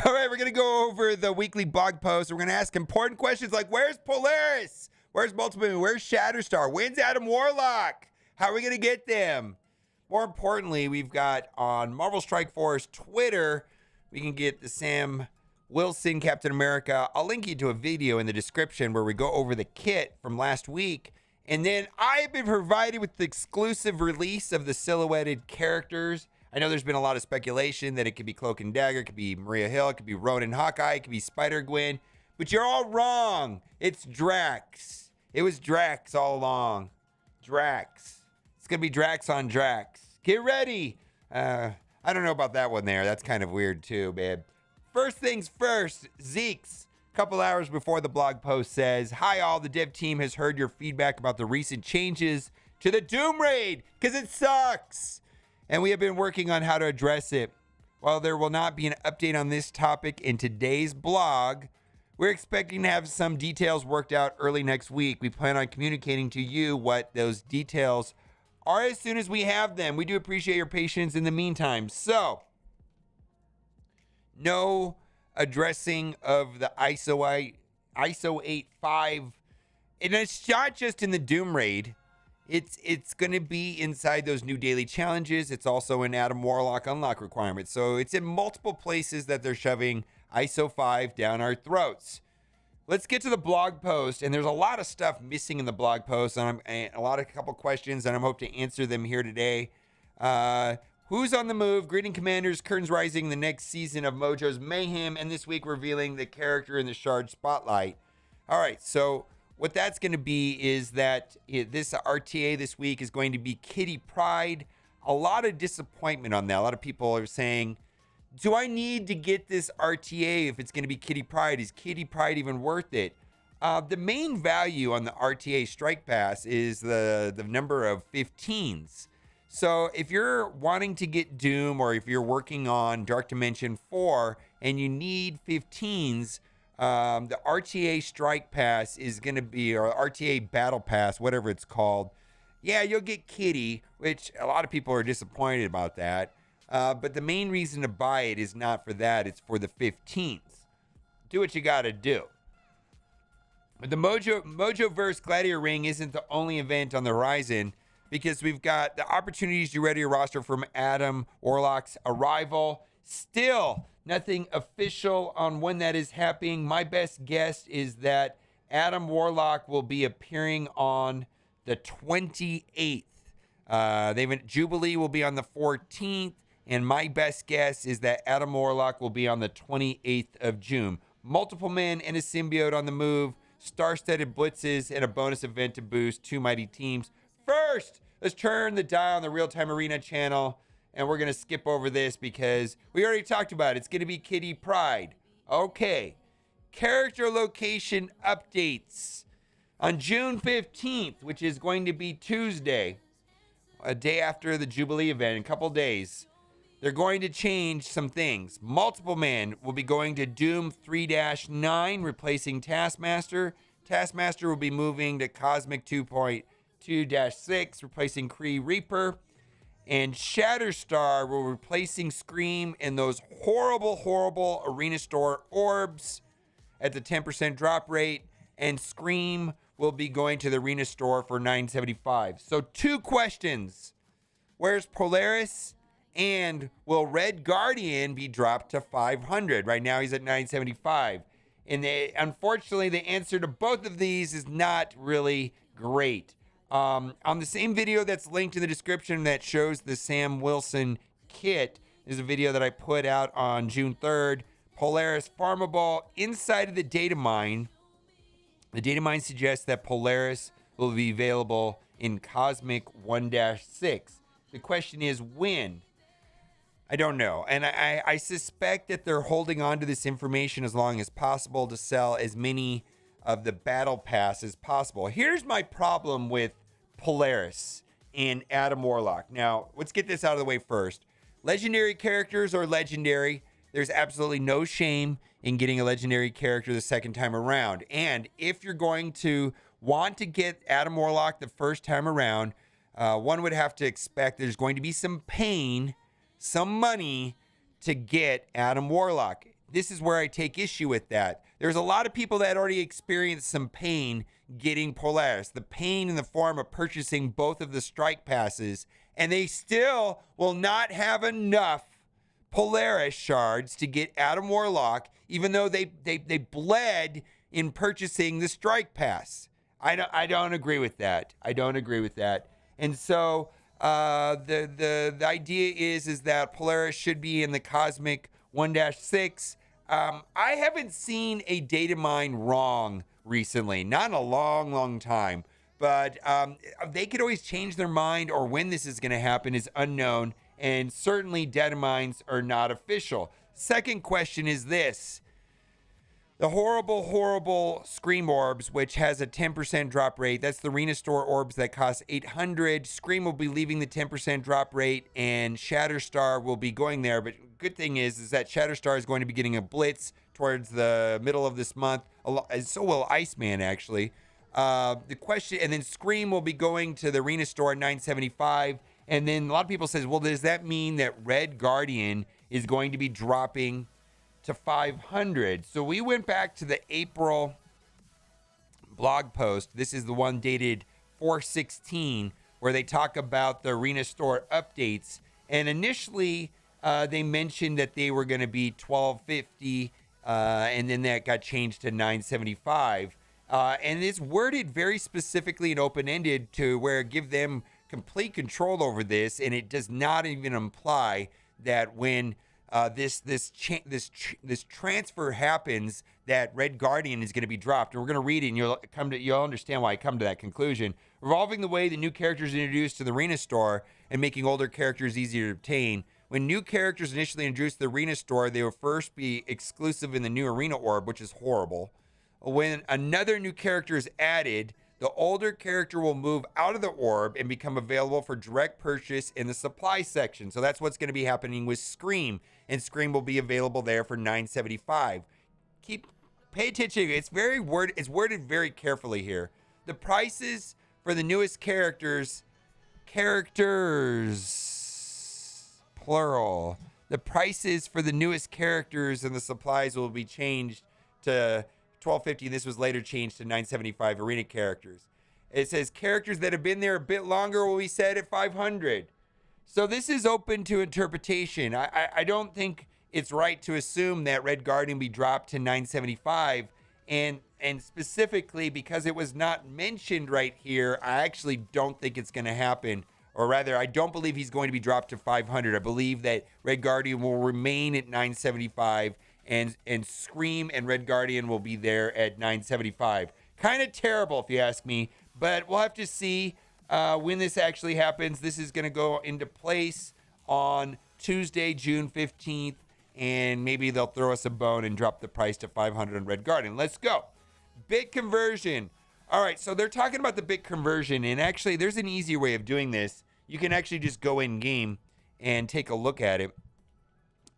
All right, we're going to go over the weekly blog post. We're going to ask important questions like, where's Polaris? Where's Multiple Moon? Where's ShatterStar? When's Adam Warlock? How are we going to get them? More importantly, we've got on Marvel Strike Force Twitter, we can get the Sam Wilson Captain America. I'll link you to a video in the description where we go over the kit from last week. And then I've been provided with the exclusive release of the silhouetted characters. I know there's been a lot of speculation that it could be Cloak and Dagger, it could be Maria Hill, it could be Ronan Hawkeye, it could be Spider-Gwen. But you're all wrong. It's Drax. It was Drax all along. Drax. It's going to be Drax on Drax. Get ready. I don't know about that one there. That's kind of weird too, babe. First things first, Zeke's a couple hours before the blog post says, hi all, the dev team has heard your feedback about the recent changes to the Doom Raid because it sucks. And we have been working on how to address it. While there will not be an update on this topic in today's blog, we're expecting to have some details worked out early next week. We plan on communicating to you what those details are as soon as we have them. We do appreciate your patience in the meantime. So, no addressing of the ISO 8.5. And it's not just in the Doom Raid. It's going to be inside those new daily challenges. It's also in Adam Warlock unlock requirements. So it's in multiple places that they're shoving ISO 5 down our throats. Let's get to the blog post. And there's a lot of stuff missing in the blog post. And a couple questions, and I'm hoping to answer them here today. Who's on the move? Greeting Commanders, curtains rising, the next season of Mojo's Mayhem. And this week revealing the character in the Shard Spotlight. All right, so what that's going to be is that this RTA this week is going to be Kitty Pryde. A lot of disappointment on that. A lot of people are saying, do I need to get this RTA if it's going to be Kitty Pryde? Is Kitty Pryde even worth it? The main value on the RTA Strike Pass is the number of 15s. So if you're wanting to get Doom, or if you're working on Dark Dimension 4 and you need 15s, the RTA Strike Pass is going to be, or RTA Battle Pass, whatever it's called. Yeah, you'll get Kitty, which a lot of people are disappointed about that. But the main reason to buy it is not for that. It's for the 15s. Do what you got to do. But the Mojoverse Gladiator Ring isn't the only event on the horizon, because we've got the opportunities to ready your roster from Adam Warlock's arrival. Still, nothing official on when that is happening. My best guess is that Adam Warlock will be appearing on the 28th. Jubilee will be on the 14th. And my best guess is that Adam Warlock will be on the 28th of June. Multiple men and a symbiote on the move. Star-studded blitzes and a bonus event to boost two mighty teams. First, let's turn the dial on the Real-Time Arena channel. And we're going to skip over this because we already talked about it. It's going to be Kitty Pryde. Okay. Character location updates. On June 15th, which is going to be Tuesday, a day after the Jubilee event, in a couple days, they're going to change some things. Multiple Men will be going to Doom 3-9, replacing Taskmaster. Taskmaster will be moving to Cosmic 2.2-6, replacing Kree Reaper. And ShatterStar will be replacing Scream and those horrible Arena Store orbs at the 10% drop rate. And Scream will be going to the Arena Store for $9.75. So 2 questions. Where's Polaris? And will Red Guardian be dropped to 500? Right now he's at 975. And unfortunately, the answer to both of these is not really great. On the same video that's linked in the description that shows the Sam Wilson kit is a video that I put out on June 3rd. Polaris Farmable inside of the data mine. The data mine suggests that Polaris will be available in Cosmic 1-6. The question is when? I don't know. And I suspect that they're holding on to this information as long as possible to sell as many of the battle pass as possible. Here's my problem with Polaris and Adam Warlock. Now, let's get this out of the way first. Legendary characters are legendary. There's absolutely no shame in getting a legendary character the second time around. And if you're going to want to get Adam Warlock the first time around, one would have to expect there's going to be some pain, some money to get Adam Warlock. this is where I take issue with that. There's a lot of people that already experienced some pain getting Polaris, the pain in the form of purchasing both of the strike passes, and they still will not have enough Polaris shards to get Adam Warlock, even though they bled in purchasing the strike pass. I don't agree with that. I don't agree with that. And so the idea is that Polaris should be in the Cosmic 1-6. I haven't seen a data mine wrong recently, not in a long time. But they could always change their mind, or when this is going to happen is unknown. And certainly data mines are not official. Second question is this. The horrible Scream orbs, which has a 10% drop rate. That's the Arena Store orbs that cost 800. Scream will be leaving the 10% drop rate, and ShatterStar will be going there. But good thing is that ShatterStar is going to be getting a blitz towards the middle of this month. So will Iceman, actually. The question, and then Scream will be going to the Arena Store at 975. And then a lot of people says, well, does that mean that Red Guardian is going to be dropping to 500? So we went back to the April blog post. This is the one dated 4/16, where they talk about the Arena Store updates. And initially, they mentioned that they were going to be 1250, and then that got changed to 975. And it's worded very specifically and open-ended to where give them complete control over this, and it does not even imply that when this transfer happens, that Red Guardian is going to be dropped. And we're going to read it, and you'll understand why I come to that conclusion. Revolving the way the new characters are introduced to the Arena Store and making older characters easier to obtain. When new characters initially introduced to the Arena Store, they will first be exclusive in the new Arena Orb, which is horrible. When another new character is added, the older character will move out of the orb and become available for direct purchase in the supply section. So that's what's going to be happening with Scream, and Scream will be available there for 975. Pay attention. It's worded very carefully here. The prices for the newest characters, plural. The prices for the newest characters and the supplies will be changed to 1250. This was later changed to 975 arena characters. It says characters that have been there a bit longer will be set at 500. So this is open to interpretation. I don't think it's right to assume that Red Guardian be dropped to 975, and specifically because it was not mentioned right here, I actually don't think it's going to happen. Or rather, I don't believe he's going to be dropped to 500. I believe that Red Guardian will remain at 975, and Scream and Red Guardian will be there at 975. Kind of terrible if you ask me, but we'll have to see when this actually happens. This is going to go into place on Tuesday, June 15th, and maybe they'll throw us a bone and drop the price to 500 on Red Guardian. Let's go. Bit conversion. All right, so they're talking about the bit conversion, and actually there's an easier way of doing this. You can actually just go in game and take a look at it.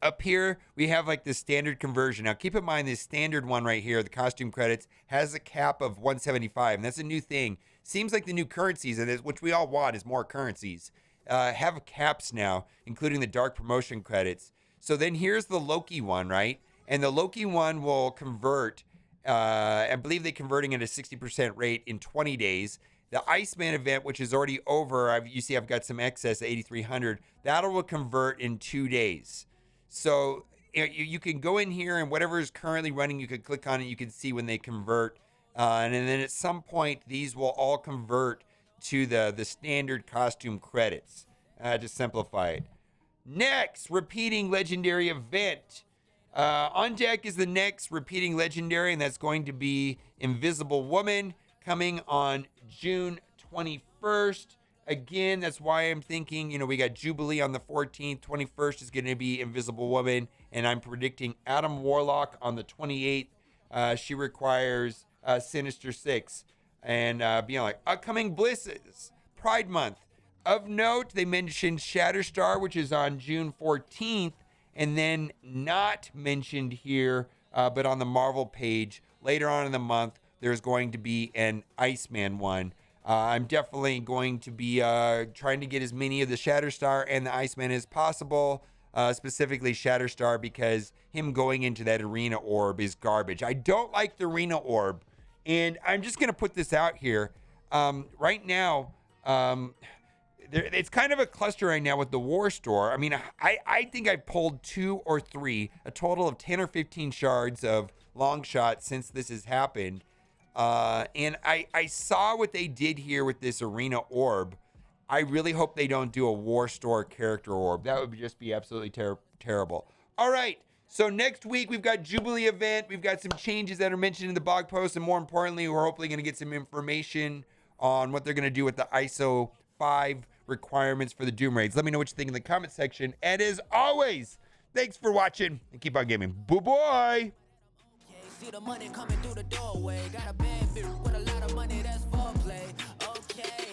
Up here, we have like the standard conversion. Now, keep in mind this standard one right here, the costume credits, has a cap of 175, and that's a new thing. Seems like the new currencies, which we all want, is more currencies, have caps now, including the dark promotion credits. So then here's the Loki one, right? And the Loki one will convert, I believe they're converting at a 60% rate in 20 days. The Iceman event, which is already over, you see I've got some excess, 8,300. That will convert in 2 days. So you can go in here, and whatever is currently running, you can click on it. You can see when they convert. And then at some point, these will all convert to the standard costume credits, to simplify it. Next, repeating legendary event. On deck is the next repeating legendary, and that's going to be Invisible Woman, coming on June 21st. Again, that's why I'm thinking, we got Jubilee on the 14th. 21st is going to be Invisible Woman. And I'm predicting Adam Warlock on the 28th. She requires Sinister 6. And beyond, upcoming blitzes, Pride Month. Of note, they mentioned ShatterStar, which is on June 14th. And then not mentioned here, but on the Marvel page, later on in the month, there's going to be an Iceman one. I'm definitely going to be trying to get as many of the ShatterStar and the Iceman as possible. specifically ShatterStar, because him going into that arena orb is garbage. I don't like the arena orb, and I'm just going to put this out here. Right now, it's kind of a cluster right now with the War Store. I mean, I think I pulled 2 or 3, a total of 10 or 15 shards of long shot since this has happened. And I saw what they did here with this arena orb. I really hope they don't do a War Store character orb. That would just be absolutely terrible. All right. So next week, we've got Jubilee event. We've got some changes that are mentioned in the blog post. And more importantly, we're hopefully going to get some information on what they're going to do with the ISO 5 requirements for the Doom raids. Let me know what you think in the comment section. And as always, thanks for watching and keep on gaming. Bye-bye. See the money coming through the doorway. Got a bad bitch with a lot of money, that's foreplay. Okay.